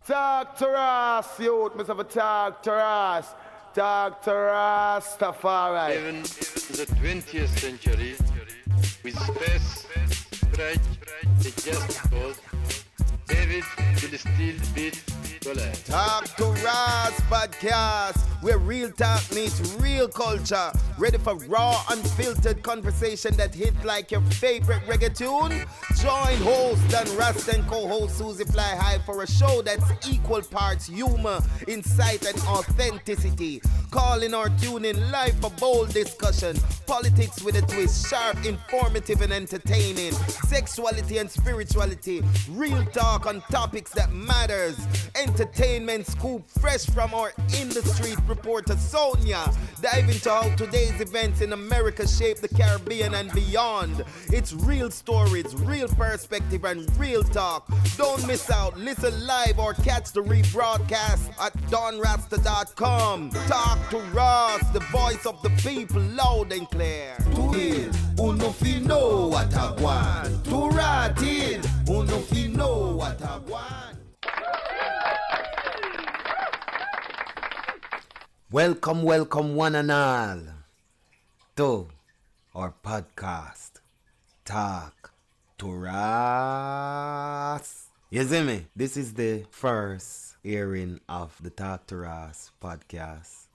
Talk to Raas, youth. Must have a talk to Raas. Talk to Rastafari. Even in the 20th century, with space, stretch, the just cause, David will still beat Goliath. Talk to Raas podcast, where real talk meets real culture. Ready for raw, unfiltered conversation that hit like your favorite reggae tune? Join host DonRasta and co-host susieflyhigh for a show that's equal parts humor, insight, and authenticity. Call in or tune in live for bold discussion. Politics with a twist, sharp, informative, and entertaining. Sexuality and spirituality. Real talk on topics that matters. Entertainment scoop fresh from our industry reporter Sonia. Dive into how today's events in America shape the Caribbean and beyond. It's real stories, real perspective, and real talk. Don't miss out. Listen live or catch the rebroadcast at DonRasta.com. Talk to Raas, the voice of the people, loud and clear. To it, uno fi know what I want. To rat it, uno fi know what I want. Welcome, welcome one and all to our podcast, Talk to Raas. You see me? This is the first airing of the Talk to Raas podcast,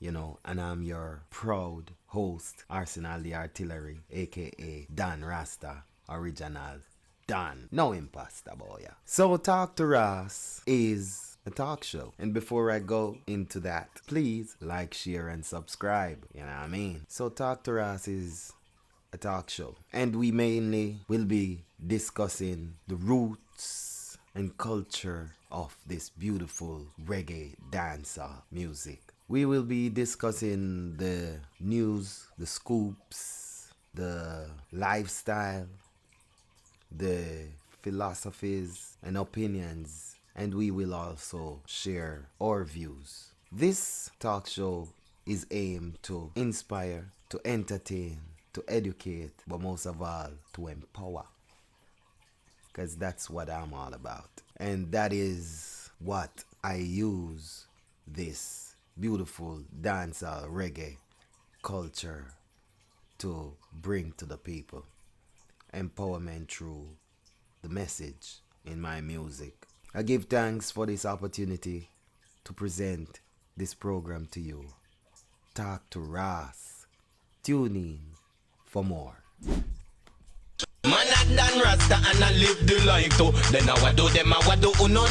and I'm your proud host, Arsenal the Artillery, aka DonRasta, original Don, no imposter boy. So Talk to Raas is a talk show. And before I go into that, please like, share, and subscribe. You know what I mean? So Talk to Raas is a talk show. And we mainly will be discussing the roots and culture of this beautiful reggae dancehall music. We will be discussing the news, the scoops, the lifestyle, the philosophies and opinions, and we will also share our views. This talk show is aimed to inspire, to entertain, to educate, but most of all, to empower. Because that's what I'm all about. And that is what I use this beautiful dancehall reggae culture to bring to the people. Empowerment through the message in my music. I give thanks for this opportunity to present this program to you. Talk to Raas. Tune in for more. Man a DonRasta and I live the life too. Then I what do them, I what do no.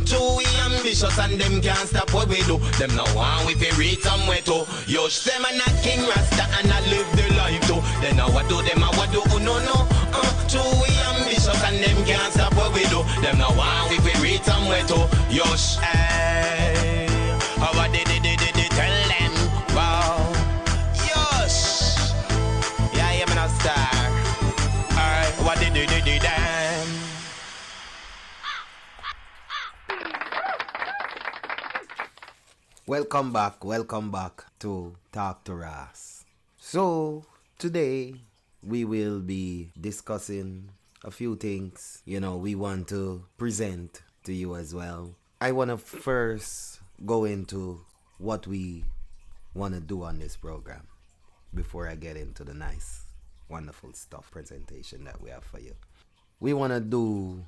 Too we ambitious and them can't stop what we do. Them now want we fi reach somewhere too. Yo, them and a King Rasta and I live the life too. Then I what do them, I what do no. Too we ambitious and them can't stop what we do. Them now want we fi reach somewhere too. Yo, hey, how I did tell them, wow. Yosh, yeah, I'm a star. What did you do them? Welcome back to Talk to Raas. So today we will be discussing a few things, we want to present to you as well. I want to first go into what we want to do on this program before I get into the nice, wonderful stuff presentation that we have for you. We want to do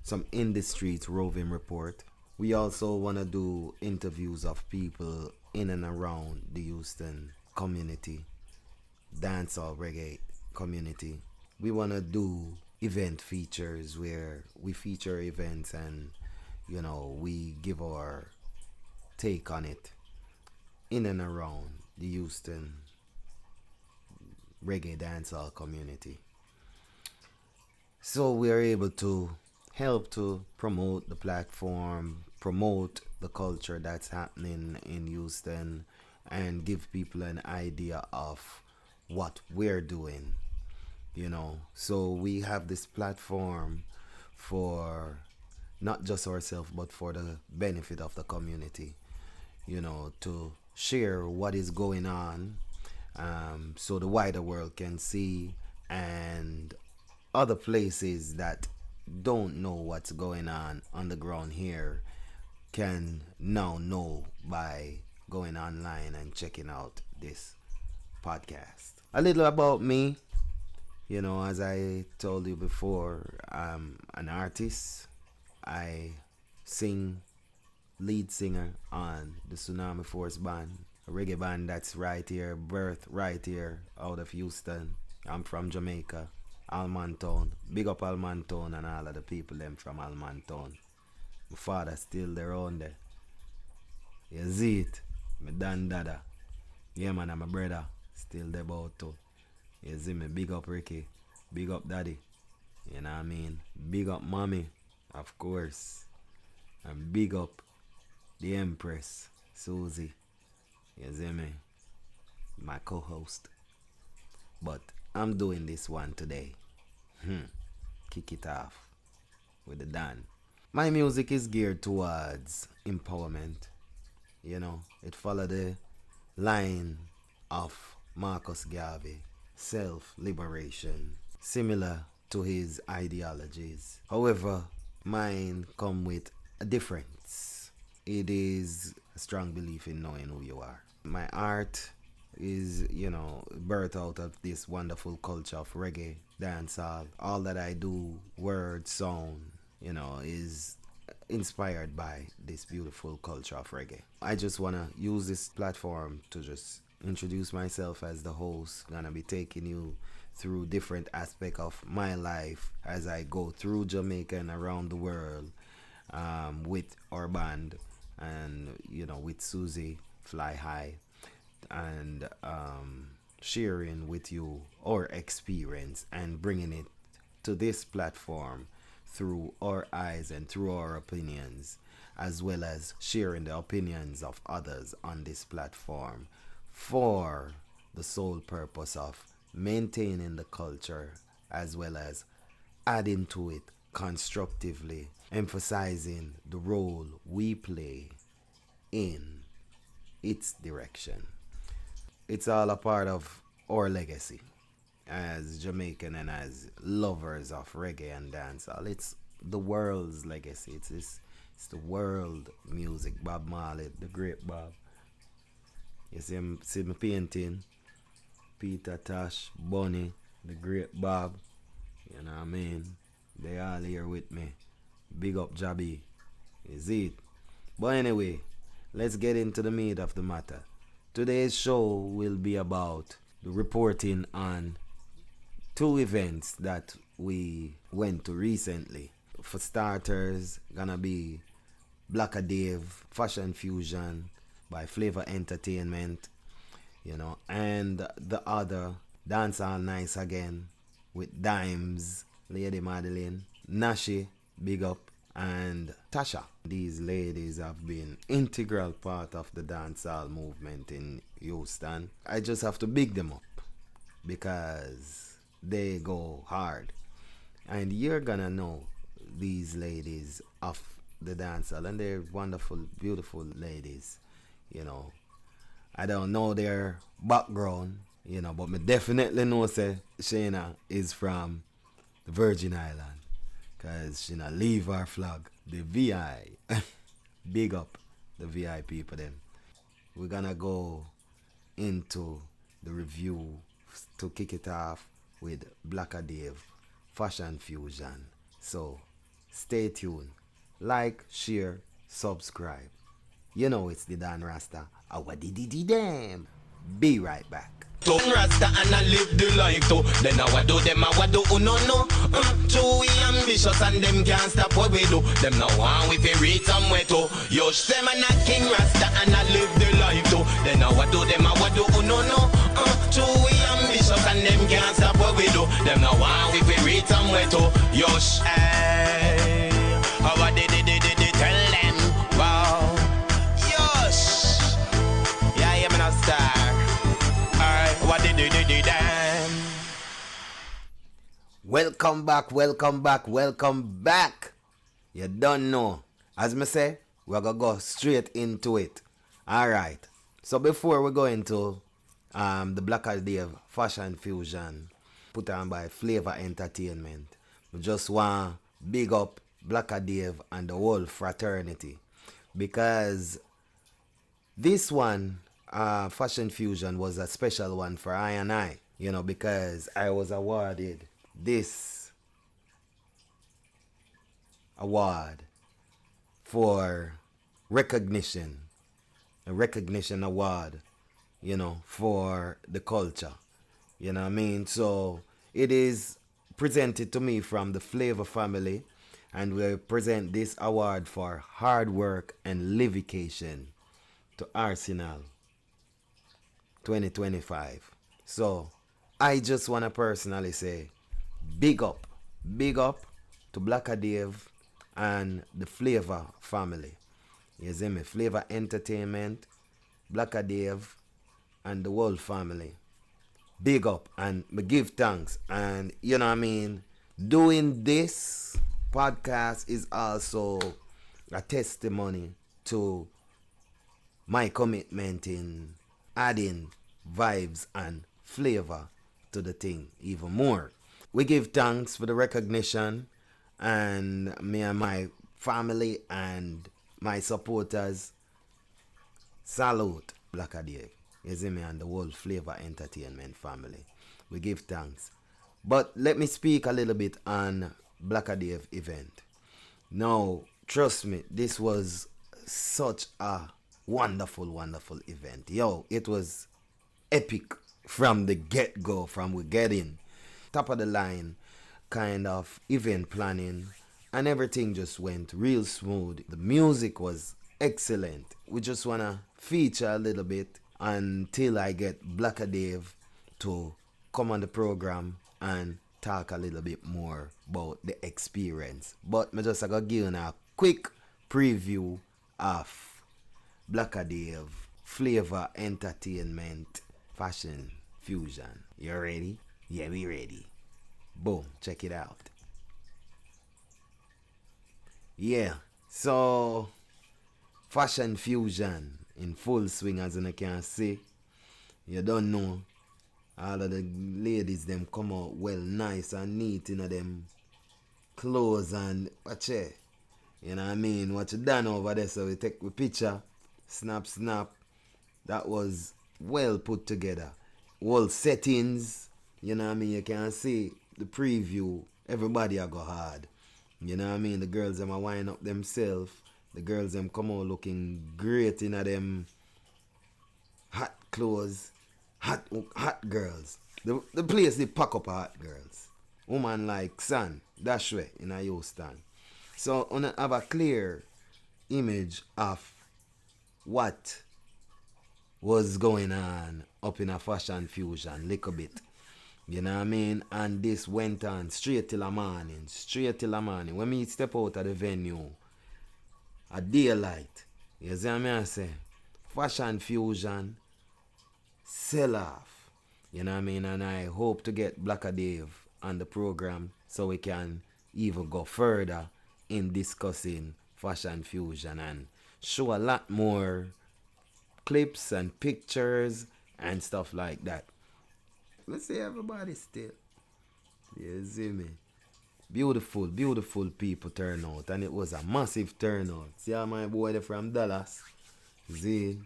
some in the streets roving report. We also want to do interviews of people in and around the Houston community, dancehall reggae community. We want to do event features where we feature events and we give our take on it in and around the Houston reggae dancehall community. So we are able to help to promote the platform, promote the culture that's happening in Houston, and give people an idea of what we're doing, So we have this platform for not just ourselves, but for the benefit of the community, to share what is going on, so the wider world can see, and other places that don't know what's going on the ground here can now know by going online and checking out this podcast. A little about me. As I told you before, I'm an artist. I sing lead singer on the Tsunami Force band, a reggae band that's right here, birthed right here out of Houston. I'm from Jamaica, Almantown. Big up Almantown and all of the people them from Almantown. My father still there on there. You see it? My dada. Yeah man, and my brother still there about too. You see me? Big up Ricky. Big up daddy. You know what I mean? Big up mommy, of course. And big up the Empress, Susie. You see me? My co-host. But I'm doing this one today. Kick it off with the Dan. My music is geared towards empowerment. It follows the line of Marcus Garvey, self-liberation, similar to his ideologies. However, mine come with a difference. It is a strong belief in knowing who you are. My art is, birthed out of this wonderful culture of reggae, dancehall. All that I do, word, sound, is inspired by this beautiful culture of reggae. I just want to use this platform to just introduce myself as the host. Gonna be taking you through different aspects of my life as I go through Jamaica and around the world with our band and with Susie Fly High, and sharing with you our experience and bringing it to this platform through our eyes and through our opinions, as well as sharing the opinions of others on this platform for the sole purpose of maintaining the culture as well as adding to it constructively, emphasizing the role we play in its direction. It's all a part of our legacy as Jamaican and as lovers of reggae and dancehall. It's the world's legacy. It's the world music. Bob Marley, the great Bob. You see my painting. Peter Tosh, Bunny, the great Bob. You know what I mean? They all here with me. Big up Jabby. You see it? But anyway, let's get into the meat of the matter. Today's show will be about the reporting on two events that we went to recently. For starters, gonna be BLACKA DAVE'S Fashion Fusion by Flavor Entertainment, and the other Dancehall Nice Again with DIMES, Lady Madeline, Nashi, big up, and Tasha. These ladies have been integral part of the dancehall movement in Houston. I just have to big them up because they go hard. And you're gonna know these ladies of the dancehall, and they're wonderful, beautiful ladies. I don't know their background, but me definitely know say Shayna is from the Virgin Island, cause she not leave our flag, the VI. Big up the VI people them. We're gonna go into the review to kick it off with BLACKA DAVE'S Fashion Fusion. So stay tuned, like, share, subscribe. It's the DonRasta. Our DDD. Be right back. DonRasta and I live the life too. Then I what do them, I what do no. Too we ambitious and them can't stop what we do. Them now want we fi reach somewhere too. Yo, them and I King Rasta and I live the life too. Then I what do them, I what do no. Too we ambitious and them can't stop what we do. Them now want we fi reach somewhere too. Yo, hey, how I did tell them, wow. Yeah, I'm a star. Alright, what did them? Welcome back. You don't know. As me say, we're gonna go straight into it. Alright. So before we go into the BLACKA DAVE'S Fashion Fusion put on by Flavor Entertainment, we just want to big up BLACKA DAVE'S and the whole fraternity, because this one, Fashion Fusion, was a special one for I and I, you know, because I was awarded this award for recognition, a recognition award, you know, for the culture, you know what I mean? So it is presented to me from the Flavor family, and we present this award for hard work and livication to Arsenal 2025. So I just want to personally say big up to BLACKA DAVE'S and the Flavor family. You see me? Flavor Entertainment, BLACKA DAVE'S and the whole family. Big up, and me give thanks. And you know what I mean, doing this podcast is also a testimony to my commitment in adding vibes and flavor to the thing even more. We give thanks for the recognition, and me and my family and my supporters salute BLACKA DAVE'S. You see me? And the whole Flavor Entertainment family. We give thanks. But let me speak a little bit on BLACKA DAVE'S event. Now, trust me, this was such a wonderful event. Yo, it was epic from the get-go, from we get in. Top of the line kind of event planning, and everything just went real smooth. The music was excellent. We just want to feature a little bit until I get BLACKA DAVE'S to come on the program and talk a little bit more about the experience. But I just going to give you a quick preview of BLACKA DAVE'S Flavor Entertainment Fashion Fusion. You ready? Yeah, we ready. Boom, check it out. Yeah, so Fashion Fusion in full swing, as you can see. You don't know, all of the ladies them come out well nice and neat in them clothes, and watch it. You know what I mean? What you done over there, so we take a picture, snap. That was well put together. All settings, you know what I mean? You can see the preview, everybody a go hard. You know what I mean? The girls them a wind up themselves. The girls them come out looking great in them hot clothes, hot girls. The place they pack up hot girls. Woman like sun, that's way in a Houston. So I have a clear image of what was going on up in a Fashion Fusion, little bit. You know what I mean? And this went on straight till the morning. When me step out of the venue, a daylight, you see what I say? Fashion Fusion, sell off. You know what I mean? And I hope to get BLACKA DAVE'S on the program so we can even go further in discussing Fashion Fusion and show a lot more clips and pictures and stuff like that. Let's see everybody still. You see me? Beautiful people turn out, and it was a massive turnout. See how my boy from Dallas? See?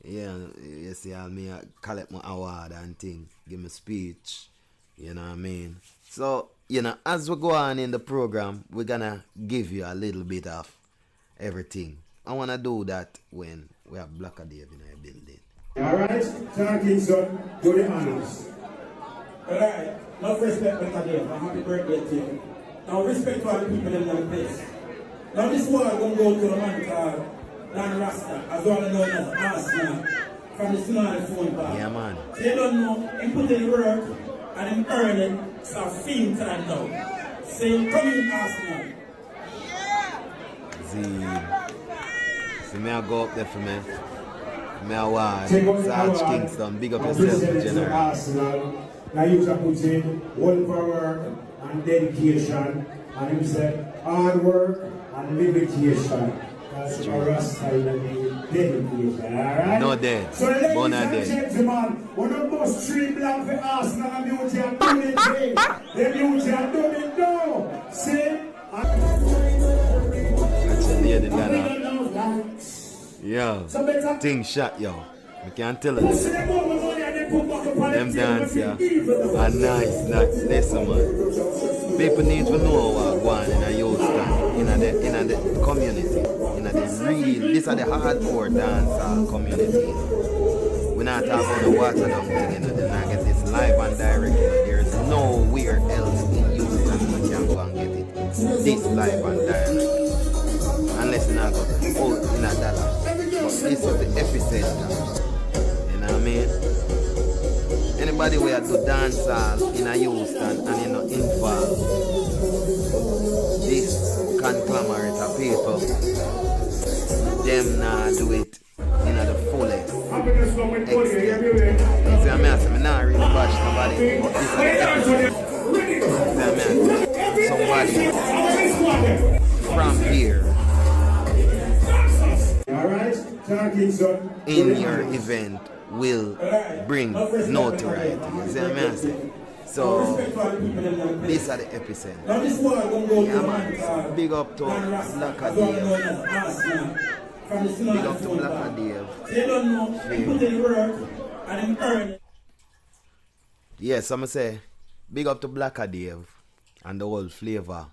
Yeah, you see how me collect my award and thing, give me speech, you know what I mean? So, you know, as we go on in the program, we're gonna give you a little bit of everything. I wanna do that when we have BLACKA DAVE'S in our building. Alright, John Kingston, do the honors. Alright, love, respect, BLACKA DAVE'S, and happy birthday to you. Now respect to all the people in that place. Now this one gonna go to the man called DonRasta, as well known as Arsenal, from the Tsunami phone bar. Yeah, man. So you don't know, he put in the work and he earning some fame time now. So he come in Arsenal. See me I go up there for me. Me I want Sarge Kingston, big up yourself, General. Arsenal. Now you can put in one for work and dedication, and he said hard work and dedication. That's DonRasta and dedication, alright? No dead. So ladies Born and dead. gentlemen, one of those three black for Arsenal and beauty and doing it, the beauty and doing it now. See, That's a lady Donna. Yo, thing shot, yo. I can't tell it. Them dance, yeah. A nice, listen, man. People need to know what's going on in a youth in the community. In the real, this are the hardcore dancehall community. We're not talking about the water down thing, Then I get this live and direct. There's nowhere else in Houston we can go and get it. This live and direct. Unless you not go in a dollar. But this is the epicenter. You know what I mean? Anybody where do dancehall in a Houston and in a involved, this conglomerate of people, them nah do it in the fullest extent. See, I mean, not really bash nobody, but this is the episode. See, I mean, somebody from here in your event will bring notoriety. You see what I'm saying? So, these are the epicenter. Yeah, man. Big up to BLACKA DAVE'S. Big up to BLACKA DAVE'S. Yes, I'm going to say, big up to BLACKA DAVE'S and the whole flavor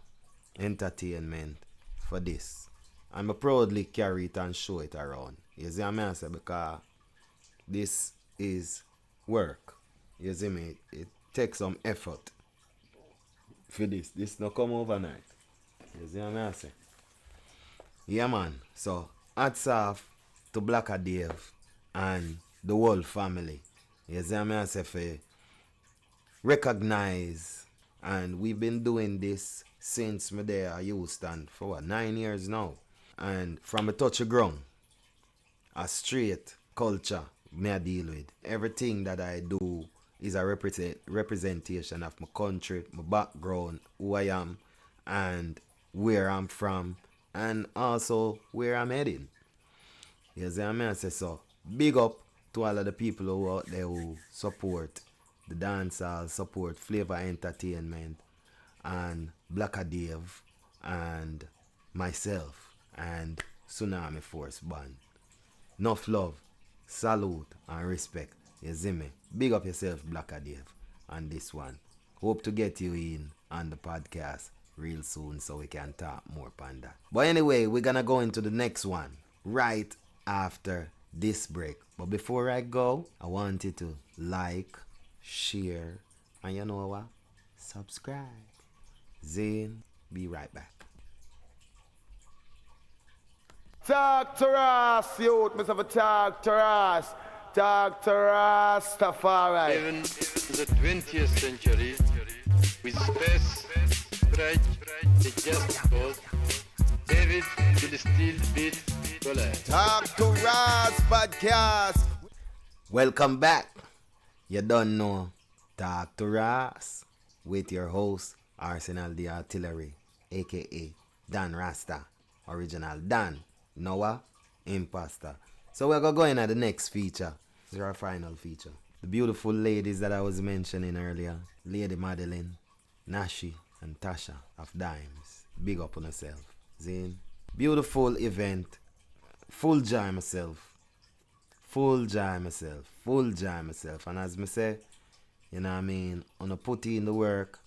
entertainment for this. I'm proudly carry it and show it around. You see what I'm saying? Because this is work. You see me? It takes some effort for this. This not come overnight. You see what I'm saying? Yeah, man. So, hats off to BLACKA DAVE'S and the whole family. You see what I'm saying? For recognize, and we've been doing this since me there at Houston for what, 9 years now. And from a touch of ground, a straight culture me I deal with. Everything that I do is a representation of my country, my background, who I am, and where I'm from, and also where I'm heading. You see what I mean? I say so. Big up to all of the people who out there who support the dancehall, support Flavor Entertainment, and BLACKA DAVE'S, and myself, and Tsunami Force Band. Enough love, salute, and respect. You see me? Big up yourself, BLACKA DAVE'S, and this one. Hope to get you in on the podcast real soon so we can talk more on that. But anyway, we're gonna go into the next one right after this break. But before I go, I want you to like, share, and you know what? Subscribe. Zane, be right back. Talk to Raas, youth, Mr. Talk to Raas. Talk to Rastafari. Even in the 20th century, with space, pride, the just cause, David will still beat Goliath. Talk to Raas podcast. Welcome back. You don't know Talk to Raas with your host, Arsenal the Artillery, aka DonRasta, original Dan, Noah, Imposter. So we're going to go in at the next feature. This is our final feature. The beautiful ladies that I was mentioning earlier, Lady Madeline, Nashi, and Tasha of DIMES. Big up on herself. Zane. Beautiful event. Full joy myself. Full joy myself. Full joy myself. And as me say, you know what I mean, on put in the work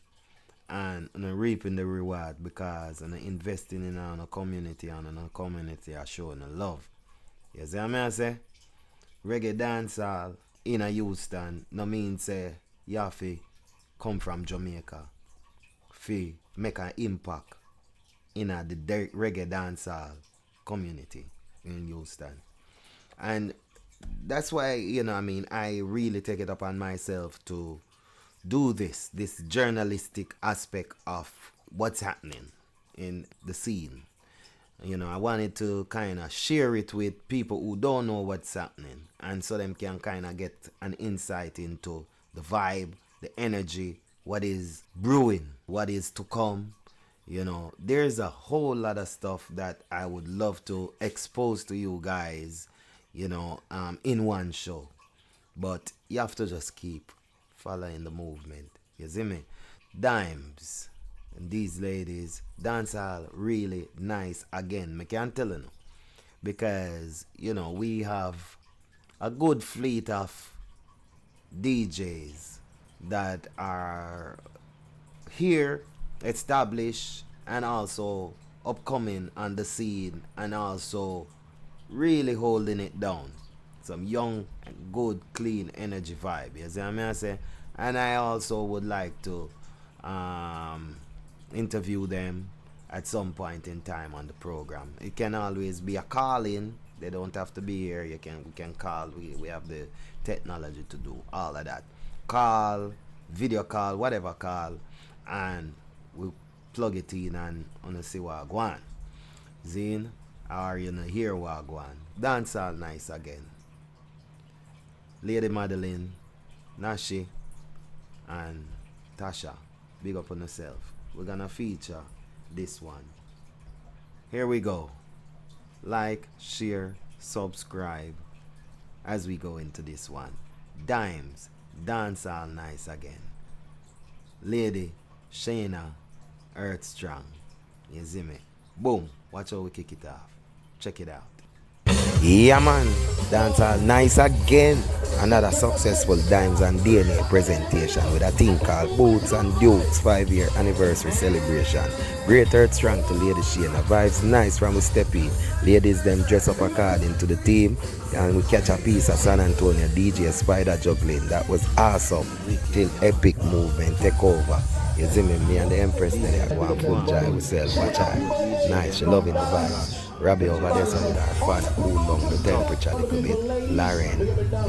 and on reaping the reward because on investing in a community and on a community are showing the love. You see what I say? Reggae-dancehall in a Houston no mean say you have to come from Jamaica to make an impact in the reggae-dancehall community in Houston. And that's why, you know what I mean, I really take it upon myself to do this journalistic aspect of what's happening in the scene. You know, I wanted to kind of share it with people who don't know what's happening, and so them can kind of get an insight into the vibe, the energy, what is brewing, what is to come. You know, there's a whole lot of stuff that I would love to expose to you guys, you know, in one show. But you have to just keep following the movement. You see me? DIMES. And these ladies, dancehall really nice again. I can tell you. Because, we have a good fleet of DJs that are here, established, and also upcoming on the scene, and also really holding it down. Some young, good, clean energy vibe. You see what I say? And I also would like to interview them at some point in time on the program. It can always be a call-in. They don't have to be here. We can call. We have the technology to do all of that. Call, video call, whatever call, and we plug it in and see what go on. Zine, or hear what go on. Dance all nice again. Lady Madeline, Nashi, and Tasha, big up on yourself. We're gonna feature this one. Here we go. Like, share, subscribe as we go into this one. Dimes, dance all nice again. Lady Shayna, Earth Strong. You see me? Boom. Watch how we kick it off. Check it out. Yeah, man. Dance all nice again. Another successful Dimes and D.N.A presentation with a thing called Boots and Dukes 5-year anniversary celebration. Great Earth Strong to Lady Shayna. Vibes nice from we step in. Ladies them dress up according to the theme, and we catch a piece of San Antonio DJ Spider juggling. That was awesome. Till epic movement take over. You see me and the Empress there go and full joy with self. Watch her. Nice, she loving the vibes. Robbie over there so with her father cool down the temperature a little bit. Lauren,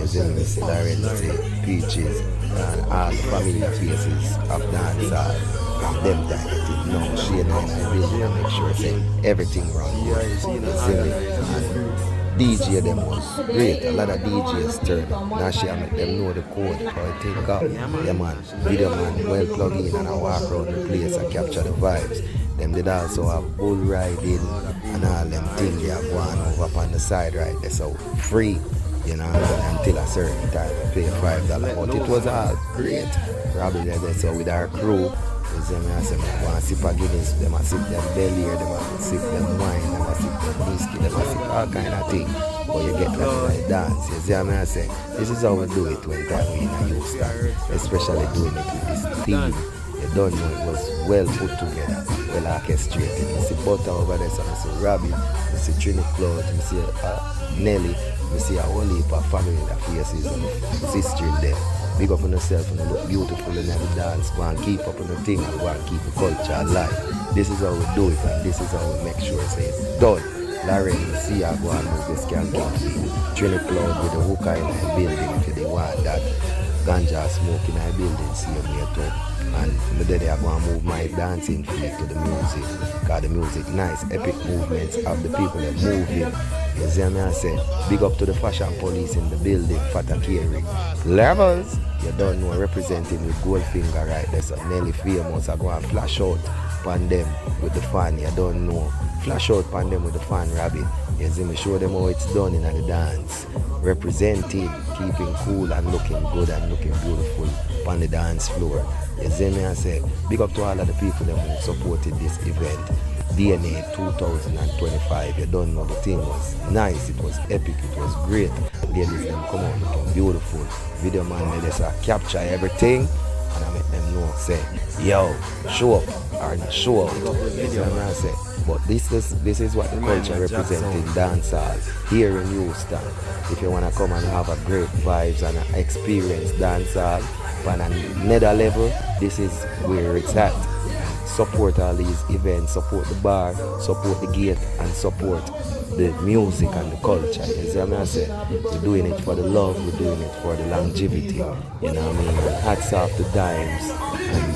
you see me, see Lauren, see Peaches, and all the familiar faces of dancehall. Them time it is now. She and I building make sure say everything wrong. You see me, and DJ them was great. A lot of DJs turn. Now she make them know the code how it take up. Yeah man, video man well plug in and I walk around the place and capture the vibes. Them did also have bull riding and all them things they have gone over up on the side right there. So free, until a certain time I pay $5. But it was all great. Robbie there so with our crew. You see me, I say, I want to sip a Guinness, them a sip them belly, them a sip them wine, them a sip them whiskey, them a sip all kind of thing. But you get that in the dance. You see me, I say, this is how we do it when time we in a youth stand, especially doing it with this theme. You don't know, it was well put together, well orchestrated. You see Butter over there, so I see Robbie, you see Trinity Cloud, you see Nelly, you see a whole heap of family that faces and sister in there. Big up on yourself and look beautiful in every dance. Go and keep up on the thing and go and keep the culture alive. This is how we do it and this is how we make sure it's done. Lauren, you see her go and move this skanking thing. Trinity Cloud with the hookah in the building if you want that. Ganja smoke in the building, see you here too. And the day I go and move my dancing feet to the music. Because the music nice, epic movements of the people that moving. You see me, I say, big up to the fashion police in the building, Fatakiri. Levels, you don't know, representing with Goldfinger right there. So Nelly Famous, I go and flash out upon them with the fan, you don't know. Flash out upon them with the fan, Rabbit. You see me, show them how it's done in the dance. Representing, keeping cool and looking good and looking beautiful on the dance floor. You see me, I say, big up to all of the people that who supported this event. D.N.A 2025, you don't know, the thing was nice, it was epic, it was great. Ladies them come out looking beautiful. Video man, they just capture everything and I make them know, say, yo, show up or not show out. You see what I say? But this is what the culture represents in dancehall here in Houston. If you want to come and have a great vibes and experience dancehall on another level, this is where it's at. Support all these events, support the bar, support the gate, and support the music and the culture. You see what I say? We're doing it for the love, we're doing it for the longevity. You know what I mean? Hats off to Dimes and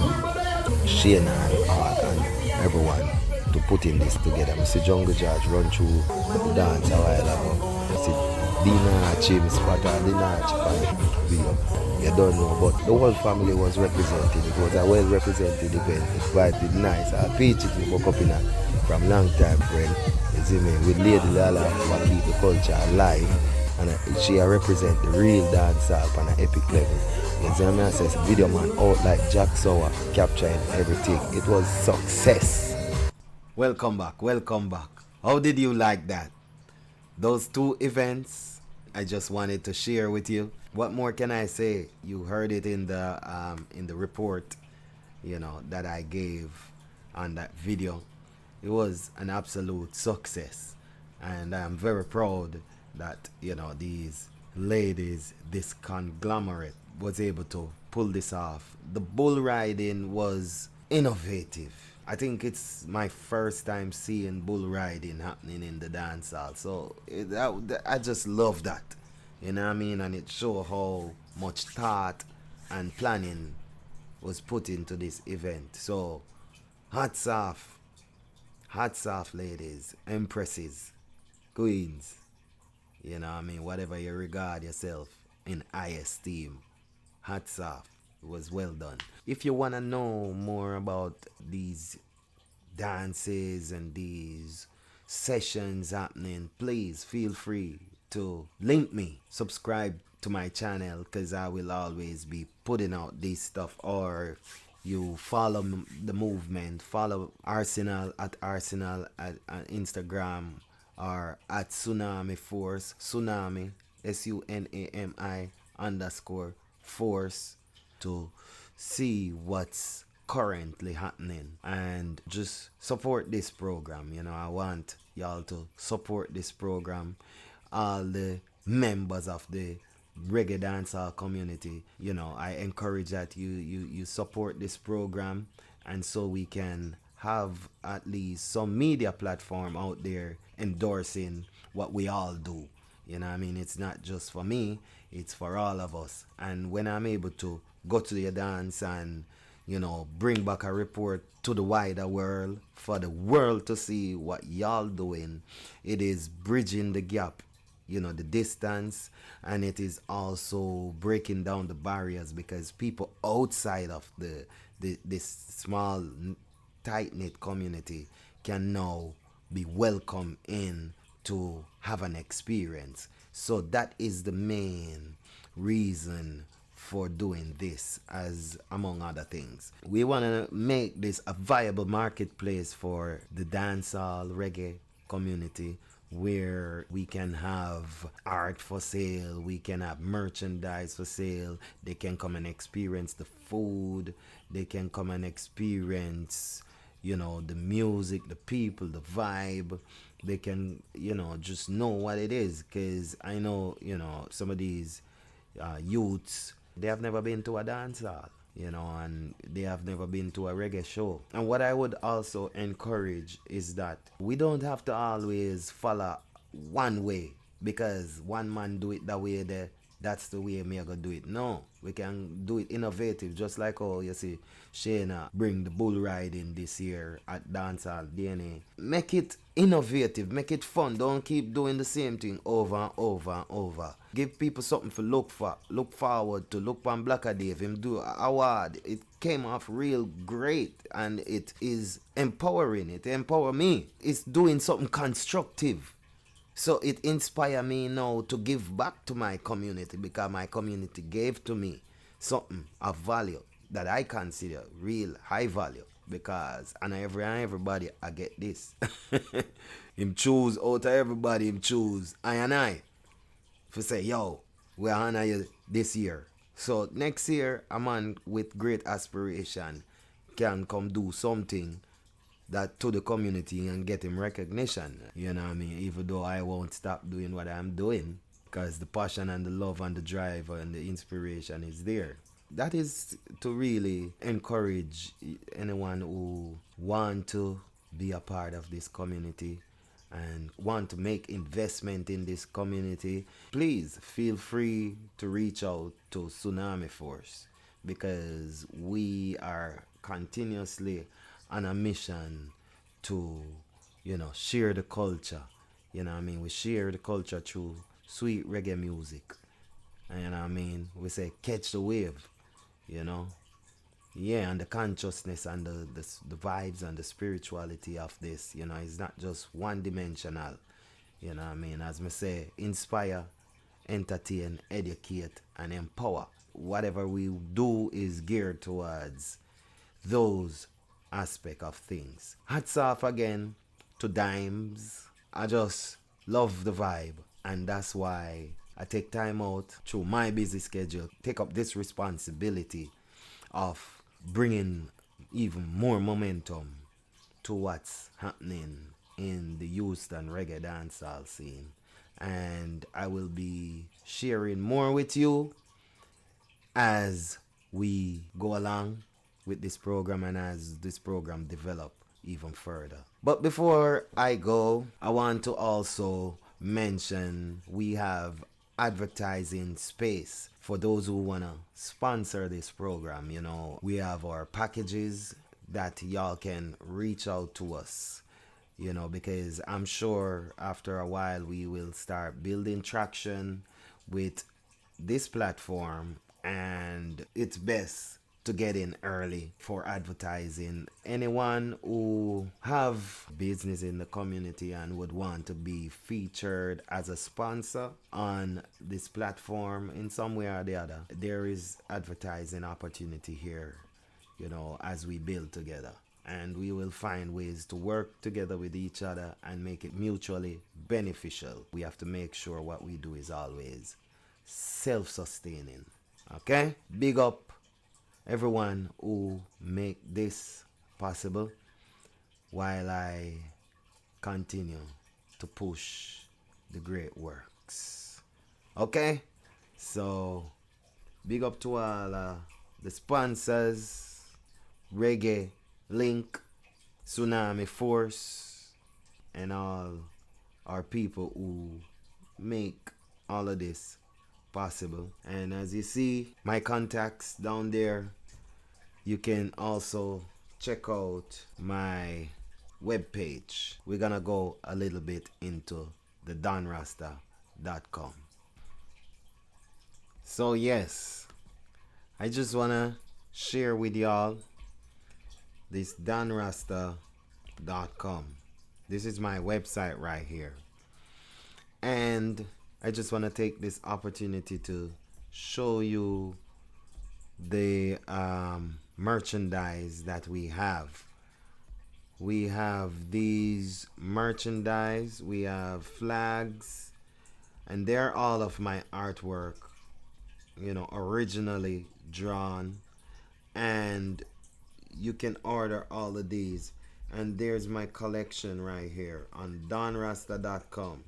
Shayna and Art and everyone to put in this together. I see Jungle George run through the dance a while ago. I see D.N.A Chim Spotter, D.N.A You don't know, but the whole family was represented. It was a well represented event. It vibed nice. I'll pitch it we woke up in from long time friend. You see me, with Lady Lala who keep the culture alive. and she represent the real dancehall on an epic level. You see me? I says video man out like Jack Sauer, capturing everything. It was success. Welcome back, welcome back. How did you like that? Those two events I just wanted to share with you. What more can I say? You heard it in the report, you know, that I gave on that video. It was an absolute success, and I'm very proud that, you know, these ladies, this conglomerate, was able to pull this off. The bull riding was innovative. I think it's my first time seeing bull riding happening in the dance hall. So I just love that. You know what I mean? And it shows how much thought and planning was put into this event. So hats off, ladies, empresses, queens. You know what I mean? Whatever you regard yourself in high esteem, hats off. It was well done. If you want to know more about these dances and these sessions happening, please feel free to link me. Subscribe to my channel, because I will always be putting out this stuff. Or you follow the movement, follow Arsenal at Instagram, or at Tsunami Force, Tsunami, SUNAMI _force, to see what's currently happening and just support this program. You know, I want y'all to support this program. All the members of the reggae dancehall community, you know, I encourage that you support this program, and so we can have at least some media platform out there endorsing what we all do. You know what I mean? It's not just for me, it's for all of us. And when I'm able to go to the dance and, you know, bring back a report to the wider world, for the world to see what y'all doing, it is bridging the gap, you know, the distance, and it is also breaking down the barriers, because people outside of this small tight-knit community can now be welcome in to have an experience. So that is the main reason for doing this, as among other things. We want to make this a viable marketplace for the dancehall reggae community, where we can have art for sale, we can have merchandise for sale, they can come and experience the food, they can come and experience, you know, the music, the people, the vibe. They can, you know, just know what it is, because I know, you know, some of these youths, they have never been to a dance hall, you know, and they have never been to a reggae show. And what I would also encourage is that we don't have to always follow one way, because one man do it that way there, that's the way me I gonna do it. No, we can do it innovative, just like how you see Shayna bring the bull riding this year at dancehall D.N.A. Make it innovative, make it fun. Don't keep doing the same thing over and over and over. Give people something to look forward to. Look on BLACKA DAVE'S, him do an award. It came off real great, and it is empowering. It empower me. It's doing something constructive. So it inspires me now to give back to my community, because my community gave to me something of value that I consider real high value, because and everybody I get this. Him choose out of everybody, him choose I and I. For say, yo, we honor you this year. So next year, a man with great aspiration can come do something that to the community and get him recognition. You know what I mean? Even though I won't stop doing what I'm doing, because the passion and the love and the drive and the inspiration is there. That is to really encourage anyone who want to be a part of this community and want to make investment in this community. Please feel free to reach out to Tsunami Force, because we are continuously on a mission to, you know, share the culture. You know what I mean? We share the culture through sweet reggae music. And you know what I mean? We say catch the wave, you know? Yeah, and the consciousness and the vibes and the spirituality of this, you know, it's not just one dimensional. You know what I mean? As me say, inspire, entertain, educate, and empower. Whatever we do is geared towards those aspect of things. Hats off again to Dimes. I just love the vibe, and that's why I take time out through my busy schedule, take up this responsibility of bringing even more momentum to what's happening in the Houston reggae dancehall scene. And I will be sharing more with you as we go along with this program and as this program develop even further. But before I go, I want to also mention we have advertising space for those who want to sponsor this program. You know, we have our packages that y'all can reach out to us, you know, because I'm sure after a while we will start building traction with this platform, and it's best to get in early for advertising. Anyone who have business in the community and would want to be featured as a sponsor on this platform in some way or the other, there is advertising opportunity here, you know, as we build together. And we will find ways to work together with each other and make it mutually beneficial. We have to make sure what we do is always self-sustaining. Okay? Big up everyone who make this possible while I continue to push the great works. Okay? So, big up to all the sponsors, Reggae Link, Tsunami Force, and all our people who make all of this possible. And as you see, my contacts down there, you can also check out my webpage. We're gonna go a little bit into the DonRasta.com. So yes, I just wanna share with y'all this DonRasta.com. This is my website right here. And I just want to take this opportunity to show you the merchandise that we have. We have these merchandise, we have flags, and they're all of my artwork, you know, originally drawn. And you can order all of these. And there's my collection right here on DonRasta.com.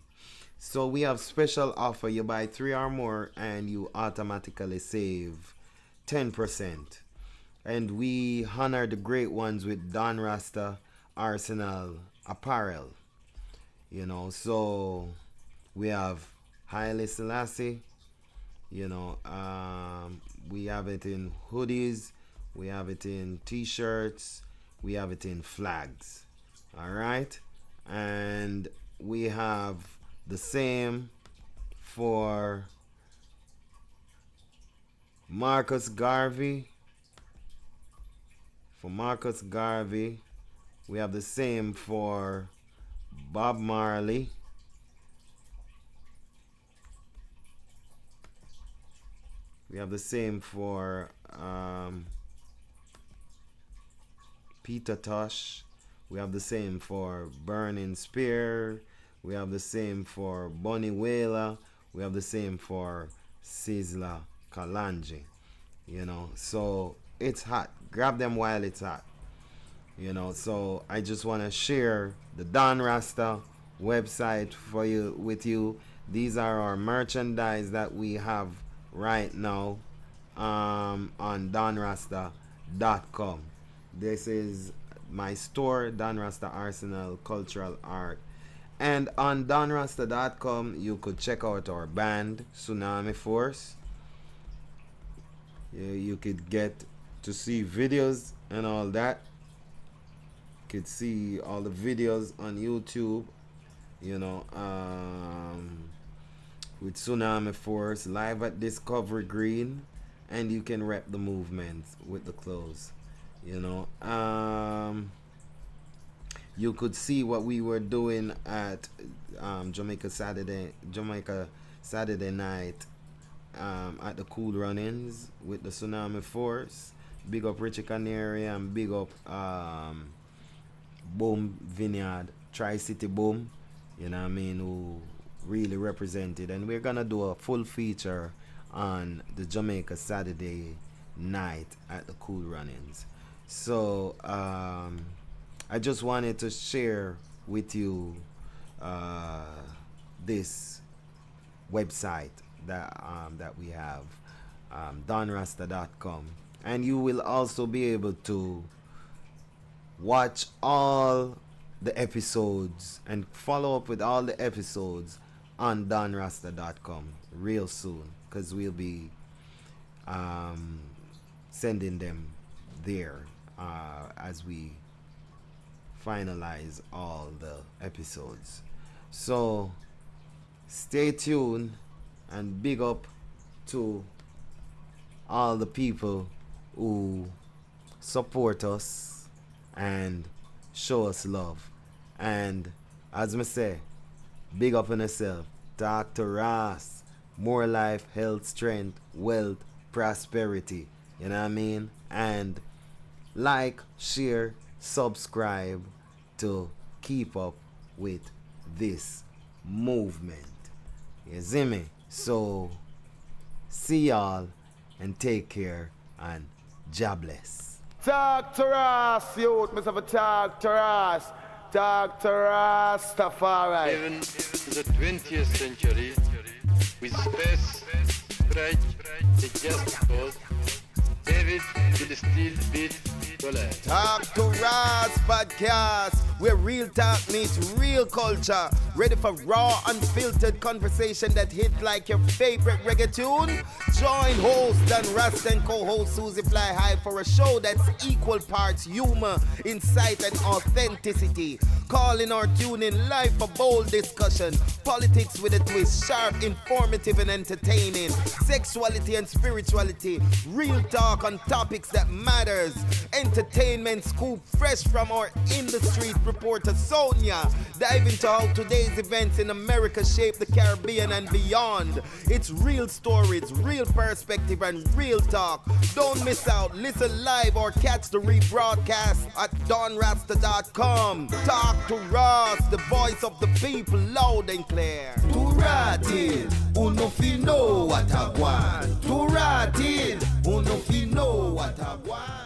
So we have special offer. You buy 3 or more and you automatically save 10%. And we honor the great ones with DonRasta Arsenal apparel. You know, so we have Haile Selassie. You know, we have it in hoodies. We have it in t-shirts. We have it in flags. Alright? And we have the same for Marcus Garvey. For Marcus Garvey. We have the same for Bob Marley. We have the same for Peter Tosh. We have the same for Burning Spear. We have the same for Bunny Wailer. We have the same for Sizzla Kalonji. You know, so it's hot. Grab them while it's hot. You know, so I just want to share the DonRasta website for you with you. These are our merchandise that we have right now on DonRasta.com. This is my store, DonRasta Arsenal Cultural Art. And on DonRasta.com, you could check out our band, Tsunami Force. You could get to see videos and all that. You could see all the videos on YouTube, you know, with Tsunami Force, live at Discovery Green. And you can rep the movement with the clothes. You know, you could see what we were doing at Jamaica Saturday night at the Cool Run-ins with the Tsunami Force. Big up Richie Canary and big up Boom Vineyard, Tri-City Boom, you know what I mean, who really represented. And we're gonna do a full feature on the Jamaica Saturday night at the Cool Run-ins. So I just wanted to share with you this website that we have, DonRasta.com, and you will also be able to watch all the episodes and follow up with all the episodes on DonRasta.com real soon, because we'll be sending them there as we finalize all the episodes. So stay tuned, and big up to all the people who support us and show us love. And as I say, big up on yourself. Dr. Raas, more life, health, strength, wealth, prosperity. You know what I mean? And like, share, subscribe to keep up with this movement. You see me? So see y'all and take care and Jah bless. Talk to us, youth. Must have a talk to us. Talk to Rastafari. Even in the 20th century, with space, pride, the just cause, David will still beat Goliath. Talk to Raas podcast, where real talk meets real culture. Ready for raw, unfiltered conversation that hit like your favorite reggae tune? Join host DonRasta and co-host susieflyhigh for a show that's equal parts humor, insight, and authenticity. Calling or tuning live for bold discussion. Politics with a twist, sharp, informative, and entertaining. Sexuality and spirituality. Real talk on topics that matters. Entertainment scoop fresh from our industry reporter Sonia. Dive into how today's events in America shape the Caribbean and beyond. It's real stories, real perspective, and real talk. Don't miss out. Listen live or catch the rebroadcast at DonRasta.com. Talk to Raas, the voice of the people, loud and clear. To Ratil, uno fi know what I want. To Ratil, uno fi know what I want.